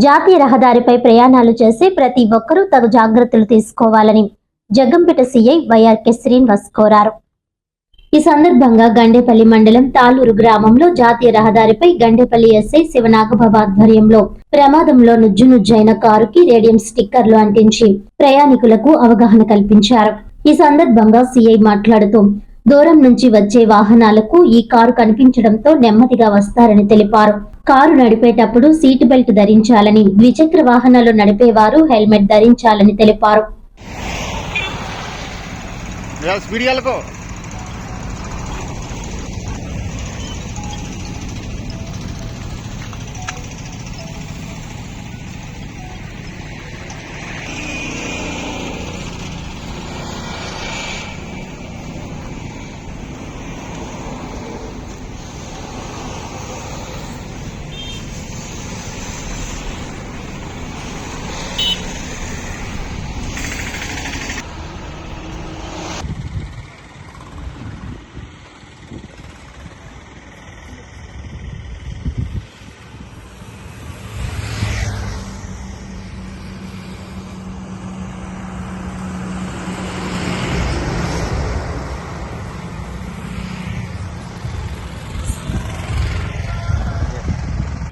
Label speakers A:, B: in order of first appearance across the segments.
A: జాతీయ రహదారిపై ప్రయాణాలు చేసే ప్రతి ఒక్కరూ తగు జాగ్రత్తలు తీసుకోవాలని జగ్గంపేట సీఐ వైఆర్కే శ్రీనివాస్ కోరారు. ఈ సందర్భంగా గండేపల్లి మండలం తాలూరు గ్రామంలో జాతీయ రహదారిపై గండేపల్లి ఎస్ఐ శివనాగబాబు ఆధ్వర్యంలో ప్రమాదంలో నుజ్జునుజ్జైన కారుకి రేడియం స్టిక్కర్లు అంటించి ప్రయాణికులకు అవగాహన కల్పించారు. ఈ సందర్భంగా సీఐ మాట్లాడుతూ దూరం నుంచి వచ్చే వాహనాలకు ఈ కారు కనిపించడంతో నెమ్మదిగా వస్తారని తెలిపారు. కారు నడిపేటప్పుడు సీట్ బెల్ట్ ధరించాలని, ద్విచక్ర వాహనాలు నడిపేవారు హెల్మెట్ ధరించాలని తెలిపారు.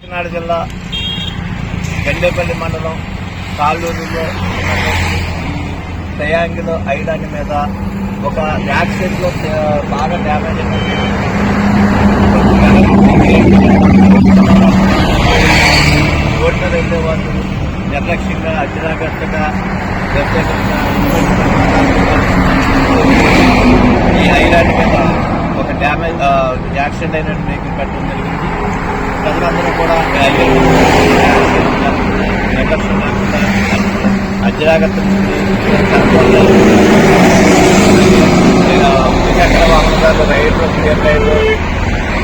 B: కాకినాడ జిల్లా గండేపల్లి మండలం తాళ్ళూరులో ట్రయాంగిల్ ఐలాండ్ మీద ఒక యాక్సిడెంట్లో బాగా డ్యామేజ్ అయింది. రోడ్ మీద వెళ్ళే వాళ్ళు నిర్లక్ష్యంగా, అజాగ్రత్తగా ఈ ఐలాండ్ మీద ఒక యాక్సిడెంట్ అయిన వెహికల్ పెట్టడం జరిగింది. ప్రజలందరూ కూడా నిర్లక్ష్యం లేకుండా అజాగ్రత్త ద్విచక్ర వాహనాలు రైళ్లు, క్లియర్ రైళ్లు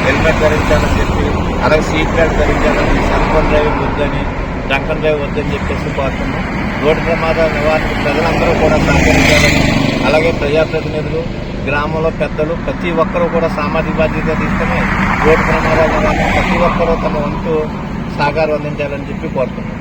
B: హెల్మెట్ ధరించాలని చెప్పి, అలాగే సీట్ బెల్ట్ ధరించాలని, సెల్ఫోన్ డ్రైవింగ్ వద్దని, డ్రంకన్ డ్రైవ్ వద్దని చెప్పేసి కోరుతున్నాం. రోడ్డు ప్రమాదాల నివారణకు ప్రజలందరూ కూడా సహకరించాలని, అలాగే ప్రజాప్రతినిధులు, గ్రామంలో పెద్దలు ప్రతి ఒక్కరూ కూడా సామాజిక బాధ్యత తీసుకుని రోడ్డు ప్రమాదాల నివారణ ప్రతి ఒక్కరూ తమ వంతు సహకారం అందించాలని చెప్పి కోరుతున్నాం.